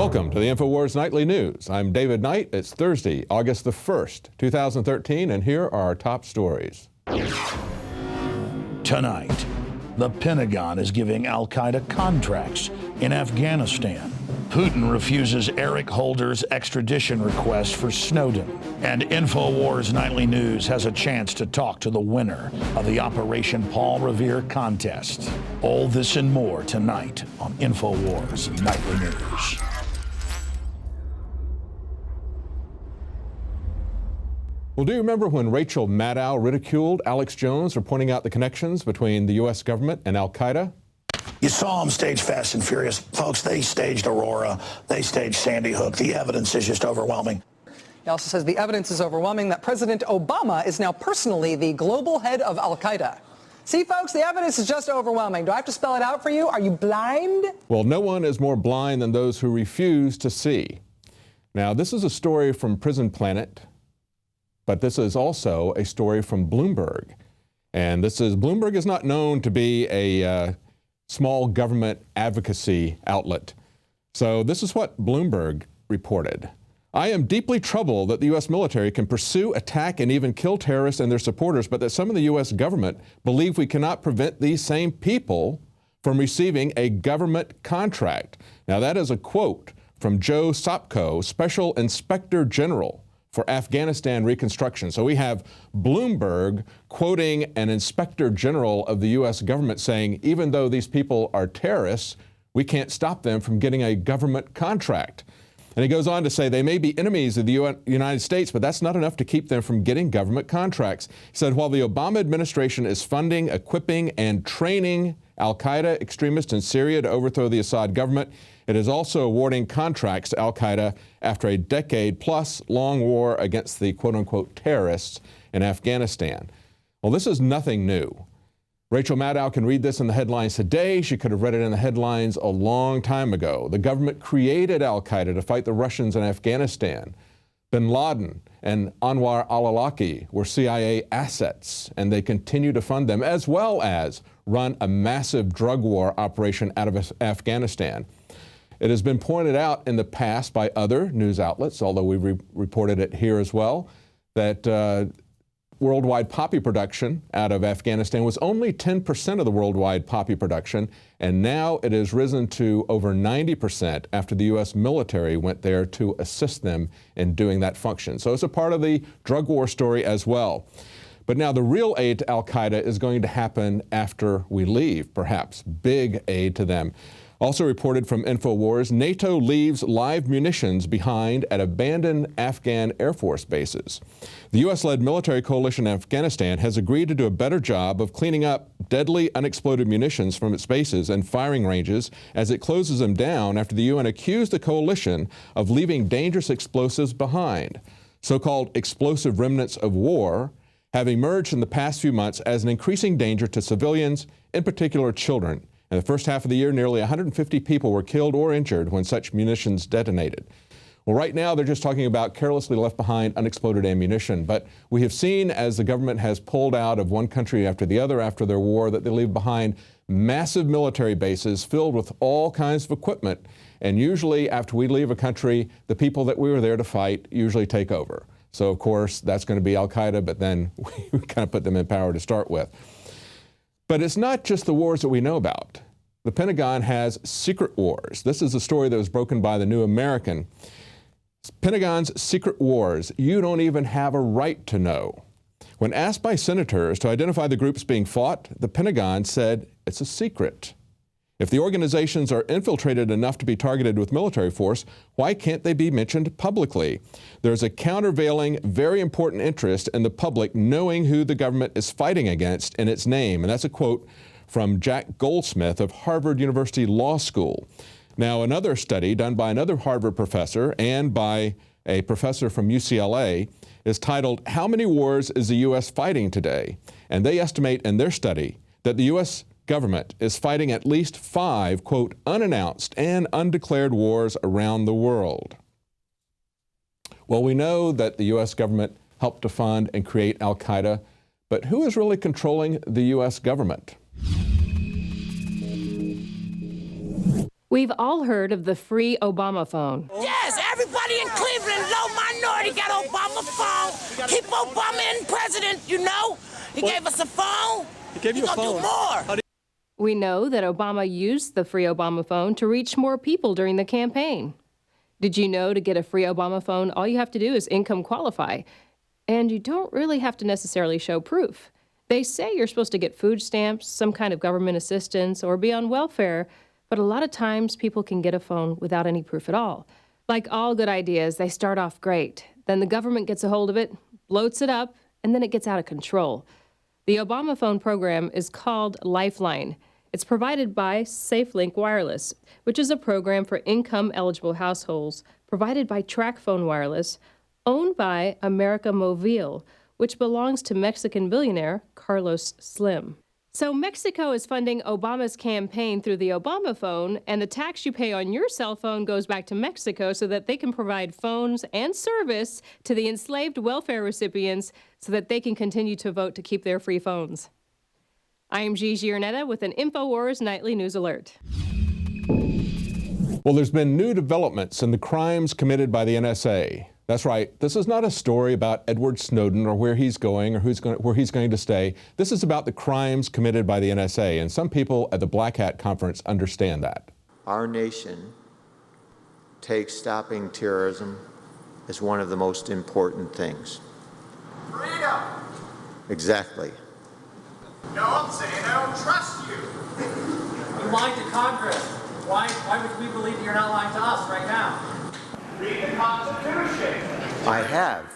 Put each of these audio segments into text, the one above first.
Welcome to the Infowars Nightly News. I'm David Knight. It's Thursday, August the 1st, 2013, and here are our top stories. Tonight, the Pentagon is giving Al-Qaeda contracts in Afghanistan. Putin refuses Eric Holder's extradition request for Snowden. And Infowars Nightly News has a chance to talk to the winner of the Operation Paul Revere contest. All this and more tonight on Infowars Nightly News. Well, do you remember when Rachel Maddow ridiculed Alex Jones for pointing out the connections between the U.S. government and Al-Qaeda? You saw them stage Fast and Furious. Folks, they staged Aurora. They staged Sandy Hook. The evidence is just overwhelming. He also says the evidence is overwhelming that President Obama is now personally the global head of Al-Qaeda. See, folks, the evidence is just overwhelming. Do I have to spell it out for you? Are you blind? Well, no one is more blind than those who refuse to see. Now, this is a story from PRISONPLANET, but this is also a story from Bloomberg. And Bloomberg is not known to be a small government advocacy outlet. So this is what Bloomberg reported. I am deeply troubled that the U.S. military can pursue, attack, and even kill terrorists and their supporters, but that some of the U.S. government believe we cannot prevent these same people from receiving a government contract. Now that is a quote from Joe Sopko, Special Inspector General for Afghanistan reconstruction. So we have Bloomberg quoting an inspector general of the U.S. government saying, even though these people are terrorists, we can't stop them from getting a government contract. And he goes on to say they may be enemies of the United States, but that's not enough to keep them from getting government contracts. He said while the Obama administration is funding, equipping, and training Al-Qaeda extremists in Syria to overthrow the Assad government, it is also awarding contracts to Al-Qaeda after a decade-plus long war against the quote-unquote terrorists in Afghanistan. Well, this is nothing new. Rachel Maddow can read this in the headlines today. She could have read it in the headlines a long time ago. The government created Al-Qaeda to fight the Russians in Afghanistan. Bin Laden and Anwar al-Awlaki were CIA assets, and they continue to fund them, as well as run a massive drug war operation out of Afghanistan. It has been pointed out in the past by other news outlets, although we reported it here as well, that worldwide poppy production out of Afghanistan was only 10% of the worldwide poppy production, and now it has risen to over 90% after the U.S. military went there to assist them in doing that function. So it's a part of the drug war story as well. But now the real aid to Al-Qaeda is going to happen after we leave, perhaps big aid to them. Also reported from Infowars, NATO leaves live munitions behind at abandoned Afghan Air Force bases. The U.S.-led military coalition in Afghanistan has agreed to do a better job of cleaning up deadly unexploded munitions from its bases and firing ranges as it closes them down after the UN accused the coalition of leaving dangerous explosives behind. So-called explosive remnants of war have emerged in the past few months as an increasing danger to civilians, in particular children. In the first half of the year, nearly 150 people were killed or injured when such munitions detonated. Well, right now, they're just talking about carelessly left behind unexploded ammunition. But we have seen as the government has pulled out of one country after the other after their war that they leave behind massive military bases filled with all kinds of equipment. And usually after we leave a country, the people that we were there to fight usually take over. So, of course, that's going to be Al-Qaeda, but then we kind of put them in power to start with. But it's not just the wars that we know about. The Pentagon has secret wars. This is a story that was broken by the New American. Pentagon's secret wars you don't even have a right to know. When asked by senators to identify the groups being fought, the Pentagon said it's a secret. If the organizations are infiltrated enough to be targeted with military force, why can't they be mentioned publicly? There's a countervailing, very important interest in the public knowing who the government is fighting against in its name. And that's a quote from Jack Goldsmith of Harvard University Law School. Now, another study done by another Harvard professor and by a professor from UCLA is titled, How Many Wars is the U.S. Fighting Today? And they estimate in their study that the U.S. government is fighting at least 5, quote, unannounced and undeclared wars around the world. Well, we know that the U.S. government helped to fund and create Al-Qaeda, but who is really controlling the U.S. government? We've all heard of the free Obama phone. Yes, everybody in Cleveland, low minority, got Obama phone. Keep Obama in president, you know. He gave us a phone. He gave you a phone. He's gonna do more. We know that Obama used the free Obama phone to reach more people during the campaign. Did you know to get a free Obama phone, all you have to do is income qualify, and you don't really have to necessarily show proof. They say you're supposed to get food stamps, some kind of government assistance, or be on welfare, but a lot of times people can get a phone without any proof at all. Like all good ideas, they start off great. Then the government gets a hold of it, bloats it up, and then it gets out of control. The Obama phone program is called Lifeline. It's provided by SafeLink Wireless, which is a program for income-eligible households provided by TracFone Wireless, owned by America Movil, which belongs to Mexican billionaire Carlos Slim. So Mexico is funding Obama's campaign through the Obama phone, and the tax you pay on your cell phone goes back to Mexico so that they can provide phones and service to the enslaved welfare recipients so that they can continue to vote to keep their free phones. I am Gigi Arnetta with an Infowars Nightly News Alert. Well, there's been new developments in the crimes committed by the NSA. That's right. This is not a story about Edward Snowden or where he's going or where he's going to stay. This is about the crimes committed by the NSA, and some people at the Black Hat Conference understand that. Our nation takes stopping terrorism as one of the most important things. Freedom! Exactly. No, I'm saying I don't trust you. You lied to Congress. Why would we believe that you're not lying to us right now? Read the Constitution. I have.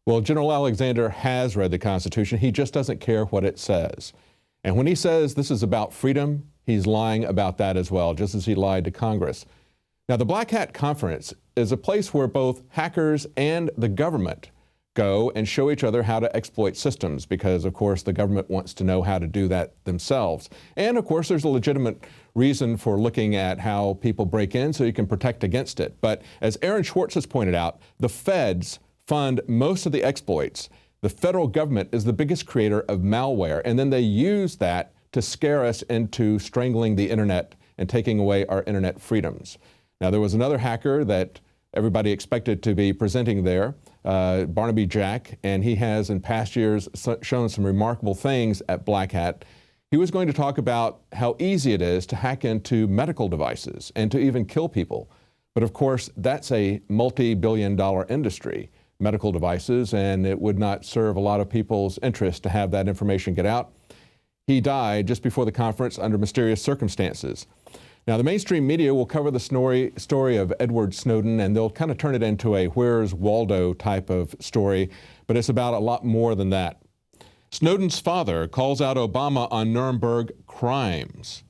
Well, General Alexander has read the Constitution. He just doesn't care what it says. And when he says this is about freedom, he's lying about that as well, just as he lied to Congress. Now, the Black Hat Conference is a place where both hackers and the government go and show each other how to exploit systems because, of course, the government wants to know how to do that themselves. And, of course, there's a legitimate reason for looking at how people break in so you can protect against it. But as Aaron Schwartz has pointed out, the feds fund most of the exploits. The federal government is the biggest creator of malware, and then they use that to scare us into strangling the internet and taking away our internet freedoms. Now, there was another hacker that everybody expected to be presenting there, Barnaby Jack, and he has in past years shown some remarkable things at Black Hat. He was going to talk about how easy it is to hack into medical devices and to even kill people. But of course, that's a multi-billion-dollar industry, medical devices, and it would not serve a lot of people's interest to have that information get out. He died just before the conference under mysterious circumstances. Now, the mainstream media will cover the story of Edward Snowden, and they'll kind of turn it into a Where's Waldo type of story, but it's about a lot more than that. Snowden's father calls out Obama on Nuremberg crimes.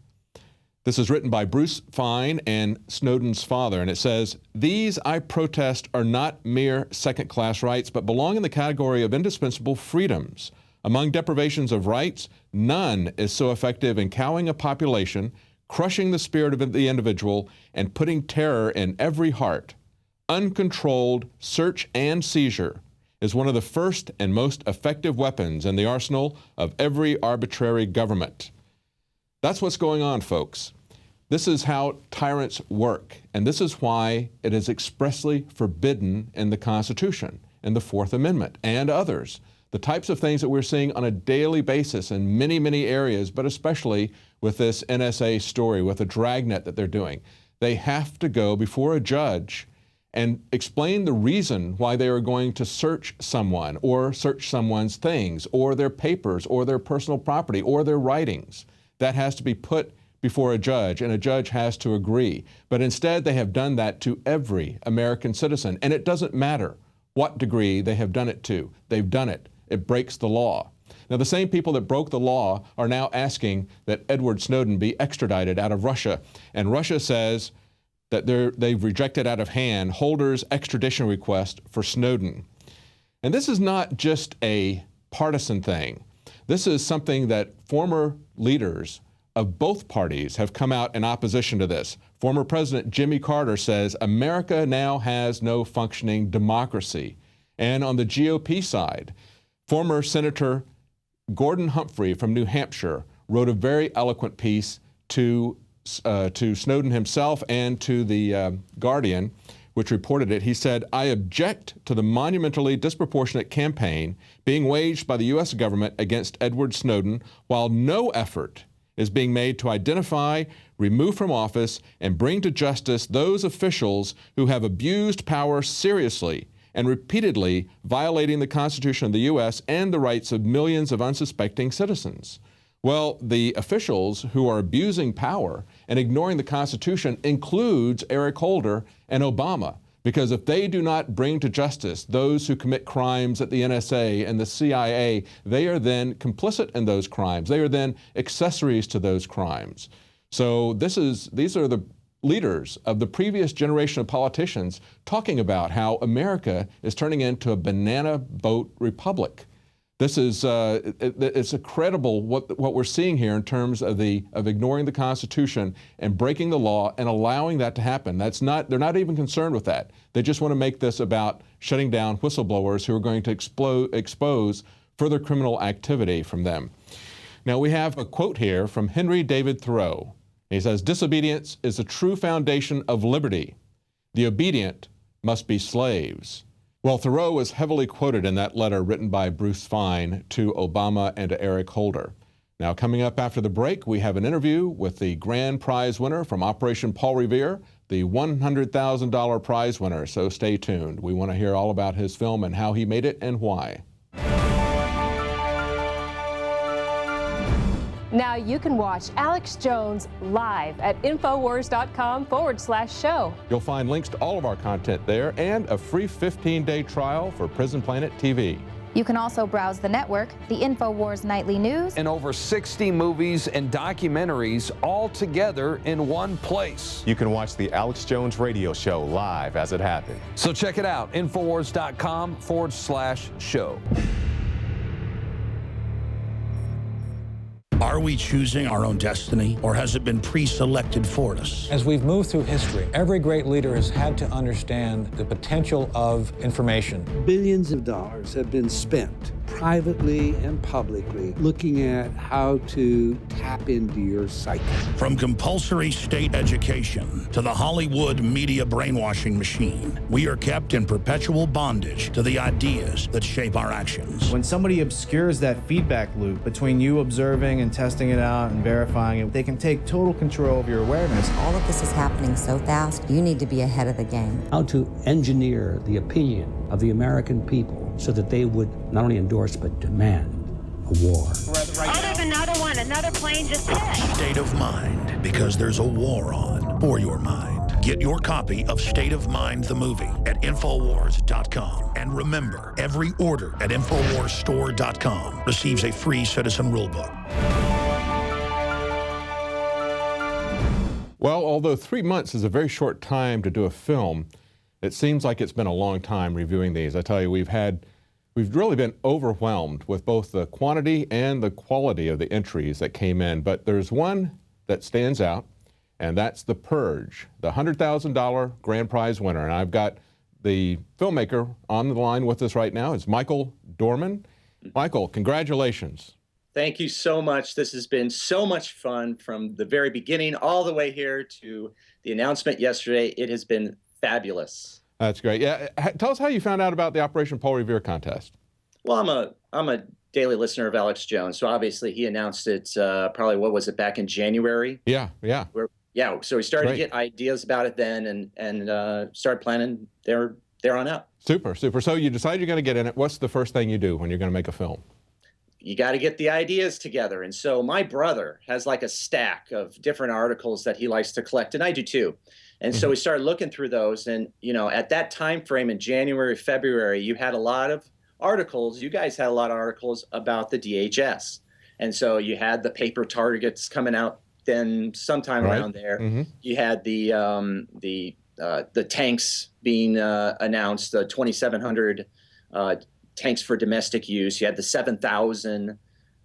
This is written by Bruce Fine and Snowden's father, and it says, "These, I protest, are not mere second-class rights, but belong in the category of indispensable freedoms. Among deprivations of rights, none is so effective in cowing a population, crushing the spirit of the individual, and putting terror in every heart. Uncontrolled search and seizure is one of the first and most effective weapons in the arsenal of every arbitrary government." That's what's going on, folks. This is how tyrants work, and this is why it is expressly forbidden in the Constitution, in the Fourth Amendment, and others. The types of things that we're seeing on a daily basis in many, many areas, but especially with this NSA story, with the dragnet that they're doing. They have to go before a judge and explain the reason why they are going to search someone or search someone's things or their papers or their personal property or their writings. That has to be put before a judge, and a judge has to agree. But instead, they have done that to every American citizen, and it doesn't matter what degree they have done it to. They've done it. It breaks the law. Now, the same people that broke the law are now asking that Edward Snowden be extradited out of Russia, and Russia says that they've rejected out of hand Holder's extradition request for Snowden. And this is not just a partisan thing. This is something that former leaders of both parties have come out in opposition to this. Former President Jimmy Carter says America now has no functioning democracy. And on the GOP side, former Senator Gordon Humphrey from New Hampshire wrote a very eloquent piece to to Snowden himself and to the Guardian, which reported it. He said, "I object to the monumentally disproportionate campaign being waged by the U.S. government against Edward Snowden, while no effort is being made to identify, remove from office, and bring to justice those officials who have abused power seriously and repeatedly violating the Constitution of the U.S. and the rights of millions of unsuspecting citizens." Well, the officials who are abusing power and ignoring the Constitution includes Eric Holder and Obama, because if they do not bring to justice those who commit crimes at the NSA and the CIA, they are then complicit in those crimes. They are then accessories to those crimes. So these are the leaders of the previous generation of politicians talking about how America is turning into a banana boat republic. This is it's incredible what we're seeing here in terms of ignoring the Constitution and breaking the law and allowing that to happen. They're not even concerned with that. They just want to make this about shutting down whistleblowers who are going to expose further criminal activity from them. Now we have a quote here from Henry David Thoreau. He says, "Disobedience is the true foundation of liberty. The obedient must be slaves." Well, Thoreau was heavily quoted in that letter written by Bruce Fein to Obama and to Eric Holder. Now, coming up after the break, we have an interview with the grand prize winner from Operation Paul Revere, the $100,000 prize winner, so stay tuned. We want to hear all about his film and how he made it and why. Now you can watch Alex Jones live at Infowars.com/show. You'll find links to all of our content there and a free 15-day trial for Prison Planet TV. You can also browse the network, the Infowars Nightly News, and over 60 movies and documentaries all together in one place. You can watch the Alex Jones radio show live as it happened. So check it out, Infowars.com/show. Are we choosing our own destiny, or has it been pre-selected for us? As we've moved through history, every great leader has had to understand the potential of information. Billions of dollars have been spent privately and publicly looking at how to tap into your psyche. From compulsory state education to the Hollywood media brainwashing machine, we are kept in perpetual bondage to the ideas that shape our actions. When somebody obscures that feedback loop between you observing and testing it out and verifying it, they can take total control of your awareness. All of this is happening so fast, you need to be ahead of the game. How to engineer the opinion of the American people so that they would not only endorse but demand a war. Oh, there's another one. Another plane just hit. State of Mind, because there's a war on for your mind. Get your copy of State of Mind, the movie, at Infowars.com. And remember, every order at InfoWarsStore.com receives a free citizen rulebook. Well, although 3 months is a very short time to do a film, it seems like it's been a long time reviewing these. I tell you, we've really been overwhelmed with both the quantity and the quality of the entries that came in. But there's one that stands out, and that's The Purge, the $100,000 grand prize winner. And I've got the filmmaker on the line with us right now. It's Michael Dohrmann. Michael, congratulations. Thank you so much. This has been so much fun from the very beginning all the way here to the announcement yesterday. It has been fabulous. That's great. Yeah, tell us how you found out about the Operation Paul Revere contest. Well, I'm a daily listener of Alex Jones, so obviously he announced it probably, what was it, back in January? Yeah. So we started to get ideas about it then and started planning there on out. Super. So you decide you're going to get in it. What's the first thing you do when you're going to make a film? You got to get the ideas together. And so my brother has like a stack of different articles that he likes to collect, and I do too. And so we started looking through those, and at that time frame in January, February, you had a lot of articles. You guys had a lot of articles about the DHS, and so you had the paper targets coming out then sometime around there. You had the tanks being announced, the 2,700 tanks for domestic use. You had the 7,000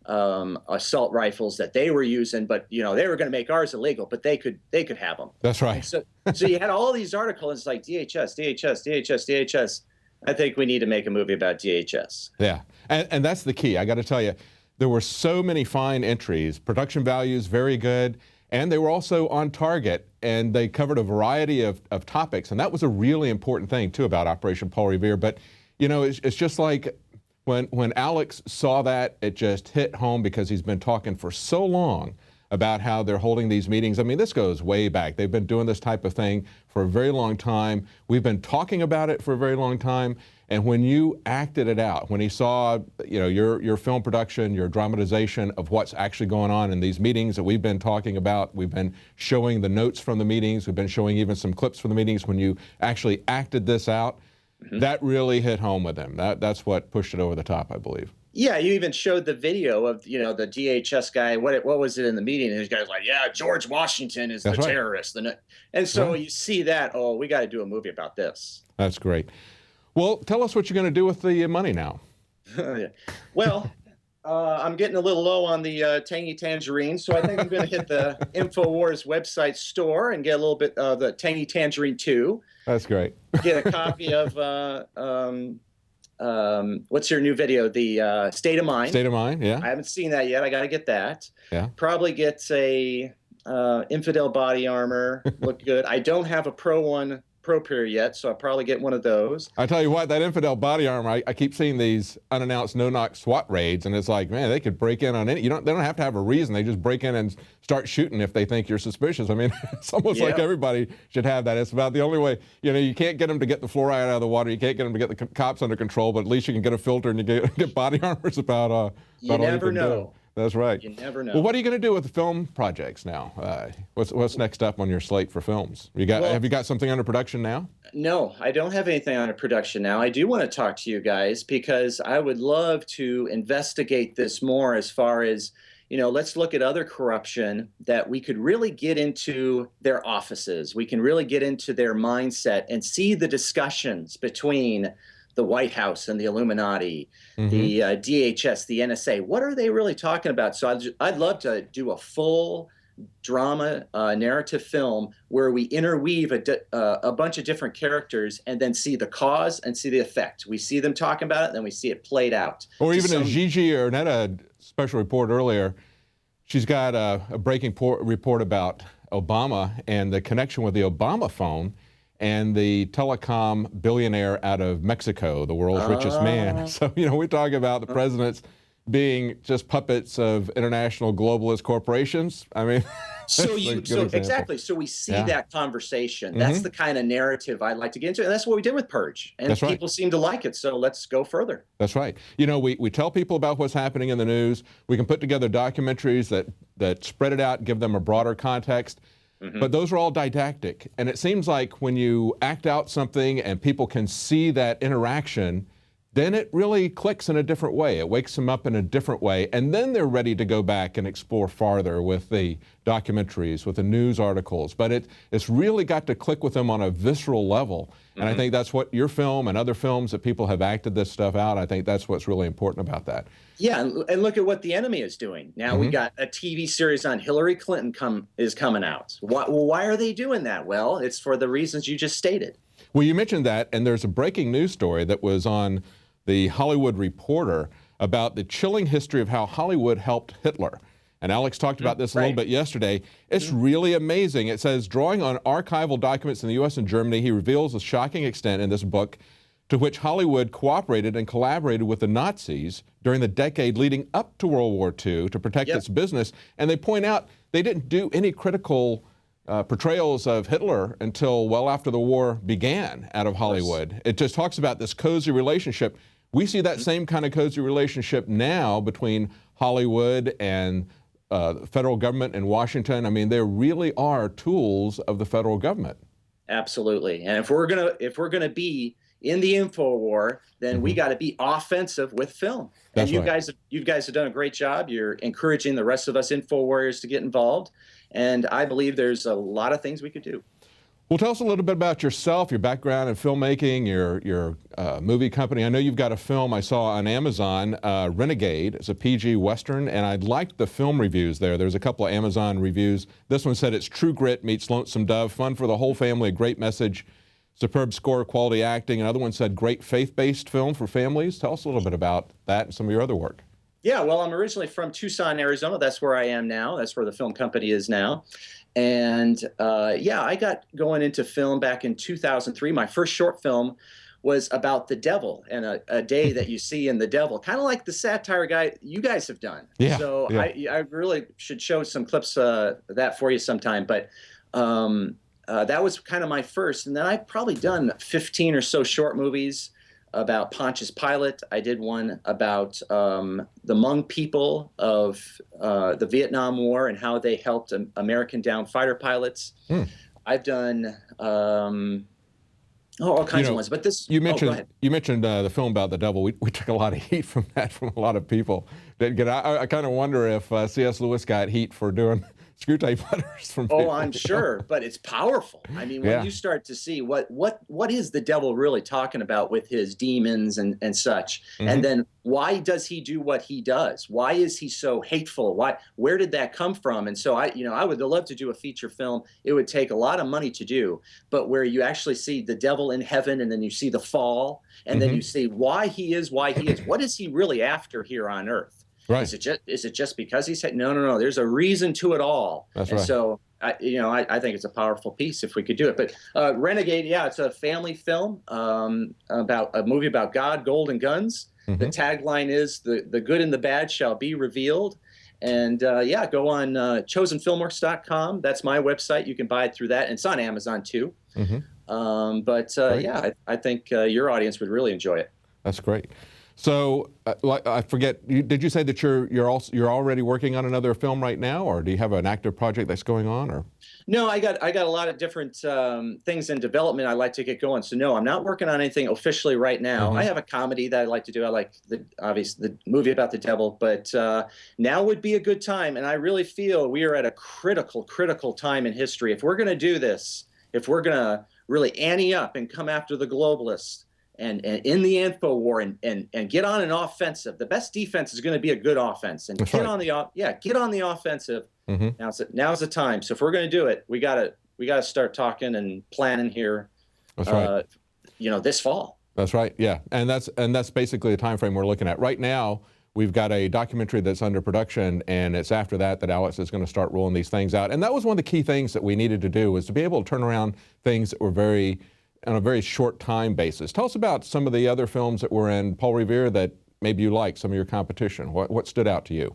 assault rifles that they were using, but they were going to make ours illegal, but they could have them. That's right. So you had all these articles. It's like DHS. I think we need to make a movie about DHS. Yeah, and that's the key. I got to tell you, there were so many fine entries. Production values very good, And they were also on target, and they covered a variety of topics. And that was a really important thing, too, about Operation Paul Revere. But, you know, it's just like when Alex saw that, it just hit home because he's been talking for so long about how they're holding these meetings. I mean, this goes way back. They've been doing this type of thing for a very long time. We've been talking about it for a very long time. And when you acted it out, when he saw, you know, your film production, your dramatization of what's actually going on in these meetings that we've been talking about, we've been showing the notes from the meetings, we've been showing even some clips from the meetings, when you actually acted this out, that really hit home with him. That's what pushed it over the top, I believe. Yeah, you even showed the video of, you know, the DHS guy. What was it in the meeting? And this guy's like, yeah, George Washington is the terrorist. And so you see that, oh, we got to do a movie about this. That's great. Well, tell us what you're going to do with the money now. Well, I'm getting a little low on the Tangy Tangerine, so I think I'm going to hit the Infowars website store and get a little bit of the Tangy Tangerine 2. That's great. Get a copy of, what's your new video? The State of Mind. State of Mind, yeah. I haven't seen that yet. I got to get that. Yeah. Probably get a Infidel body armor. Look good. I don't have a Pro Pair yet, so I'll probably get one of those. I tell you what, that Infidel body armor, I keep seeing these unannounced no-knock SWAT raids, and it's like, man, they could break in on any. They don't have to have a reason. They just break in and start shooting if they think you're suspicious. I mean, it's almost like everybody should have that. It's about the only way. You know, you can't get them to get the fluoride out of the water. You can't get them to get the cops under control, but at least you can get a filter and you get body armors about all you never know. That's right. You never know. Well, what are you going to do with the film projects now? What's next up on your slate for films? Have you got something under production now? No, I don't have anything under production now. I do want to talk to you guys because I would love to investigate this more as far as, you know, let's look at other corruption that we could really get into their offices. We can really get into their mindset and see the discussions between the White House and the Illuminati, the DHS, the NSA. What are they really talking about? So I'd love to do a full drama narrative film where we interweave a bunch of different characters and then see the cause and see the effect. We see them talking about it, then we see it played out. Or even as Gigi Ernetta, special report earlier, she's got a breaking report about Obama and the connection with the Obama phone and the telecom billionaire out of Mexico, the world's richest man. So, you know, we talk about the presidents being just puppets of international globalist corporations. I mean, exactly. So we see that conversation. That's the kind of narrative I'd like to get into. And that's what we did with Purge. And people seem to like it. So let's go further. That's right. You know, we tell people about what's happening in the news. We can put together documentaries that spread it out, give them a broader context. But those are all didactic. And it seems like when you act out something and people can see that interaction, then it really clicks in a different way. It wakes them up in a different way. And then they're ready to go back and explore farther with the documentaries, with the news articles. But it's really got to click with them on a visceral level. And I think that's what your film and other films that people have acted this stuff out, I think that's what's really important about that. Yeah, and look at what the enemy is doing. Now we got a TV series on Hillary Clinton is coming out. Why are they doing that? Well, it's for the reasons you just stated. Well, you mentioned that, and there's a breaking news story that was on the Hollywood Reporter about the chilling history of how Hollywood helped Hitler. And Alex talked about this a little bit yesterday. It's really amazing. It says, drawing on archival documents in the U.S. and Germany, he reveals the shocking extent in this book to which Hollywood cooperated and collaborated with the Nazis during the decade leading up to World War II to protect its business. And they point out they didn't do any critical portrayals of Hitler until well after the war began out of Hollywood. It just talks about this cozy relationship. We see that same kind of cozy relationship now between Hollywood and the federal government in Washington. I mean, there really are tools of the federal government. Absolutely. And if we're gonna be in the info war, then we got to be offensive with film. That's and you guys have done a great job. You're encouraging the rest of us info warriors to get involved. And I believe there's a lot of things we could do. Well, tell us a little bit about yourself, your background in filmmaking, your movie company. I know you've got a film I saw on Amazon, Renegade. It's a PG Western, and I liked the film reviews there. There's a couple of Amazon reviews. This one said it's True Grit meets Lonesome Dove, fun for the whole family, a great message, superb score, quality acting. Another one said great faith-based film for families. Tell us a little bit about that and some of your other work. Yeah, well, I'm originally from Tucson, Arizona. That's where I am now. That's where the film company is now. And yeah, I got going into film back in 2003. My first short film was about the devil and a day that you see in the devil, kind of like the satire guy you guys have done. Yeah, so yeah. I really should show some clips of that for you sometime. But that was kind of my first. And then I've probably done 15 or so short movies about Pontius Pilate. I did one about the Hmong people of the Vietnam War and how they helped American downed fighter pilots. I've done all kinds of ones. But this you mentioned the film about the devil. We took a lot of heat from that from a lot of people. I kind of wonder if C.S. Lewis got heat for doing screw tape letters from people. Oh, I'm sure, but it's powerful. I mean, when you start to see what is the devil really talking about with his demons and such, and then why does he do what he does? Why is he so hateful? Where did that come from? And so I would love to do a feature film. It would take a lot of money to do, but where you actually see the devil in heaven, and then you see the fall, and then you see why he is. What is he really after here on earth? Right. Is it just because he said no? There's a reason to it all. That's right. So I think it's a powerful piece if we could do it. But Renegade, yeah, it's a family film about a movie about God, gold, and guns. The tagline is the good and the bad shall be revealed. And go on chosenfilmworks.com. That's my website. You can buy it through that, and it's on Amazon too. I think your audience would really enjoy it. That's great. So, I forget. Did you say that you're already working on another film right now, or do you have an active project that's going on, or? No, I got a lot of different things in development I'd like to get going. So no, I'm not working on anything officially right now. I have a comedy that I like to do. I like the movie about the devil, but now would be a good time. And I really feel we are at a critical time in history. If we're going to do this, if we're going to really ante up and come after the globalists, and in the info war and get on an offensive. The best defense is going to be a good offense, and get on the offensive. Now's the time. So if we're going to do it, we gotta start talking and planning here. That's right. This fall. That's right. Yeah, and that's basically the time frame we're looking at right now. We've got a documentary that's under production, and it's after that Alex is going to start rolling these things out. And that was one of the key things that we needed to do, was to be able to turn around things that were on a very short time basis. Tell us about some of the other films that were in, Paul Revere, that maybe you like, some of your competition. What stood out to you?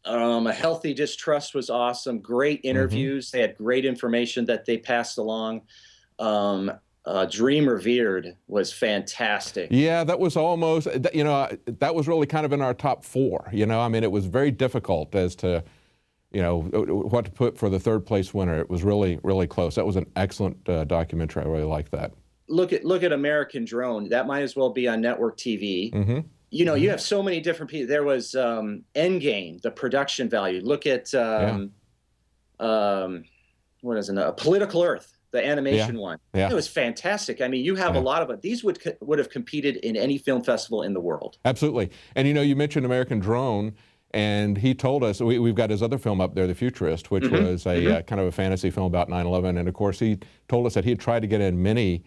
A Healthy Distrust was awesome. Great interviews. They had great information that they passed along. Dream Revered was fantastic. Yeah, that was almost, that was really kind of in our top 4. I mean, it was very difficult as to, what to put for the third place winner. It was really, really close. That was an excellent documentary. I really liked that. Look at American Drone. That might as well be on network TV. You have so many different people. There was Endgame, the production value. Look at what is it? Political Earth, the animation one. Yeah. It was fantastic. I mean, you have a lot of it. These would have competed in any film festival in the world. Absolutely. And you mentioned American Drone. And he told us, we've got his other film up there, The Futurist, which was a kind of a fantasy film about 9/11. And of course, he told us that he had tried to get in many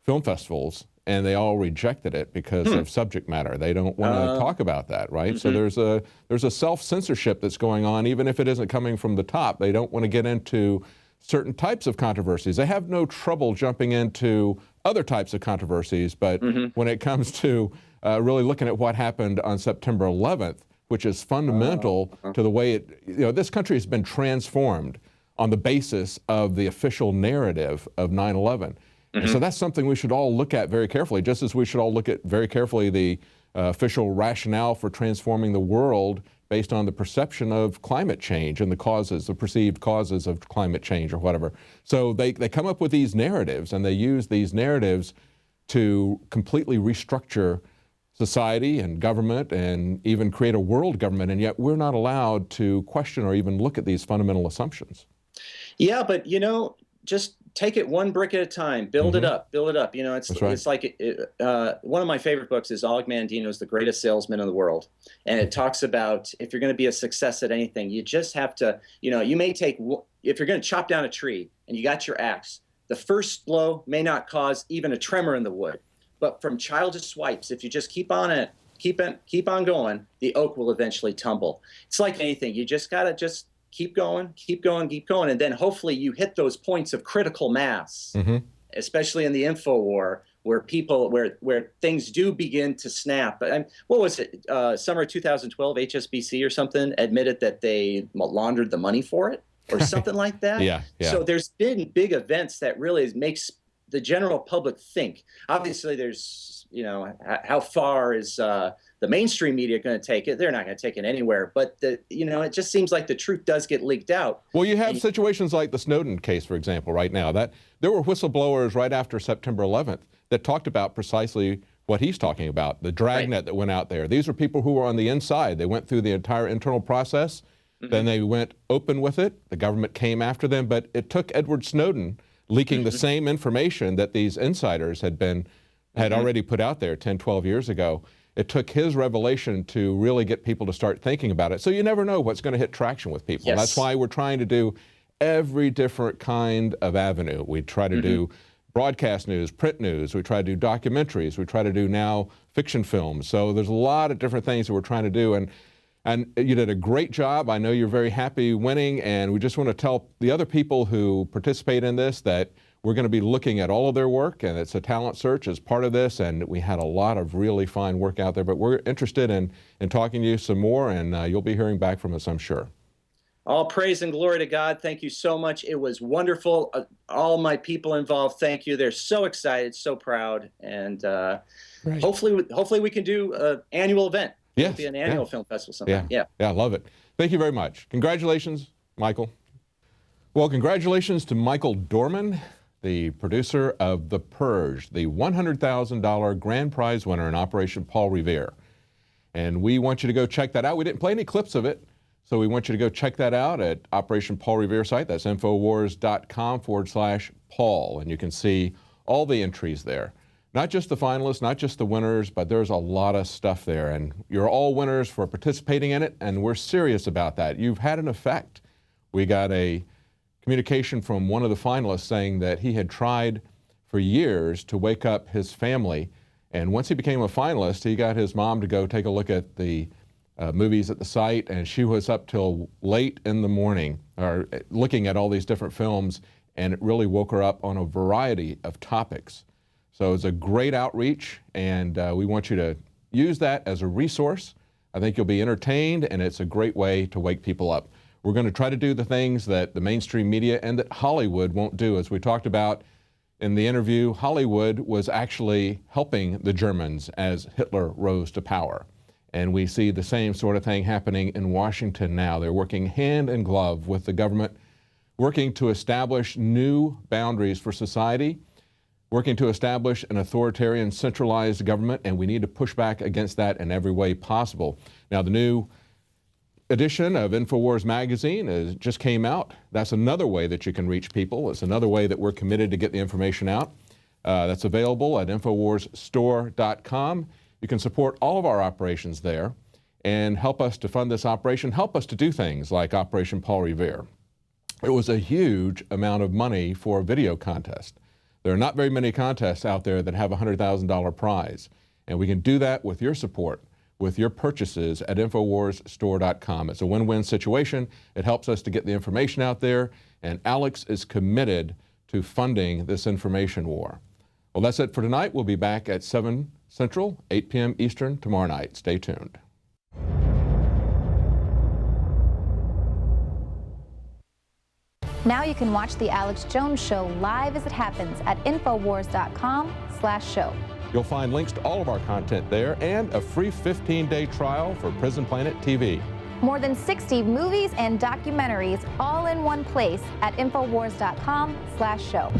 film festivals, and they all rejected it because of subject matter. They don't want to talk about that, right? So there's a self-censorship that's going on, even if it isn't coming from the top. They don't want to get into certain types of controversies. They have no trouble jumping into other types of controversies, but when it comes to really looking at what happened on September 11th, which is fundamental to the way this country has been transformed on the basis of the official narrative of 9/11. And so that's something we should all look at very carefully, just as we should all look at very carefully the official rationale for transforming the world based on the perception of climate change and the perceived causes of climate change or whatever. So they come up with these narratives, and they use these narratives to completely restructure society and government, and even create a world government, and yet we're not allowed to question or even look at these fundamental assumptions. Yeah, but just take it one brick at a time, build it up. It's like one of my favorite books is Og Mandino's The Greatest Salesman in the World, and it talks about if you're going to be a success at anything, you just have to, you may take, if you're going to chop down a tree and you got your axe, the first blow may not cause even a tremor in the wood. But from childish swipes, if you just keep on it, keep on going, the oak will eventually tumble. It's like anything. You just got to just keep going, keep going, keep going. And then hopefully you hit those points of critical mass, especially in the info war, where things do begin to snap. What was it? Summer 2012, HSBC or something admitted that they laundered the money for it or something like that. Yeah. So there's been big events that really makes the general public think. Obviously, there's, how far is the mainstream media going to take it? They're not going to take it anywhere. But, it just seems like the truth does get leaked out. Well, you have situations like the Snowden case, for example, right now. That there were whistleblowers right after September 11th that talked about precisely what he's talking about, the dragnet that went out there. These were people who were on the inside. They went through the entire internal process. Then they went open with it. The government came after them. But it took Edward Snowden leaking the same information that these insiders had already put out there 10, 12 years ago. It took his revelation to really get people to start thinking about it. So you never know what's going to hit traction with people. Yes. That's why we're trying to do every different kind of avenue. We try to do broadcast news, print news. We try to do documentaries. We try to do now fiction films. So there's a lot of different things that we're trying to do. And you did a great job. I know you're very happy winning. And we just want to tell the other people who participate in this that we're going to be looking at all of their work, and it's a talent search as part of this, and we had a lot of really fine work out there, but we're interested in talking to you some more, and you'll be hearing back from us, I'm sure. All praise and glory to God. Thank you so much. It was wonderful. All my people involved, thank you. They're so excited, so proud, and hopefully we can do an annual event. Yes. It'll be an annual film festival sometime. Yeah, I love it. Thank you very much. Congratulations, Michael. Well, congratulations to Michael Dohrmann, the producer of The Purge, the $100,000 grand prize winner in Operation Paul Revere. And we want you to go check that out. We didn't play any clips of it, so we want you to go check that out at Operation Paul Revere site. That's Infowars.com/Paul. And you can see all the entries there. Not just the finalists, not just the winners, but there's a lot of stuff there. And you're all winners for participating in it, and we're serious about that. You've had an effect. We got a communication from one of the finalists saying that he had tried for years to wake up his family. And once he became a finalist, he got his mom to go take a look at the movies at the site, and she was up till late in the morning looking at all these different films, and it really woke her up on a variety of topics. So it's a great outreach, and we want you to use that as a resource. I think you'll be entertained, and it's a great way to wake people up. We're going to try to do the things that the mainstream media and that Hollywood won't do. As we talked about in the interview, Hollywood was actually helping the Germans as Hitler rose to power. And we see the same sort of thing happening in Washington now. They're working hand in glove with the government, working to establish new boundaries for society, working to establish an authoritarian, centralized government, and we need to push back against that in every way possible. Now, the new edition of Infowars magazine just came out. That's another way that you can reach people. It's another way that we're committed to get the information out. That's available at InfoWarsStore.com. You can support all of our operations there and help us to fund this operation, help us to do things like Operation Paul Revere. It was a huge amount of money for a video contest. There are not very many contests out there that have a $100,000 prize, and we can do that with your support, with your purchases at InfoWarsStore.com. It's a win-win situation. It helps us to get the information out there, and Alex is committed to funding this information war. Well, that's it for tonight. We'll be back at 7 Central, 8 p.m. Eastern tomorrow night. Stay tuned. Now you can watch The Alex Jones Show live as it happens at Infowars.com/show. You'll find links to all of our content there and a free 15-day trial for Prison Planet TV. More than 60 movies and documentaries all in one place at Infowars.com/show.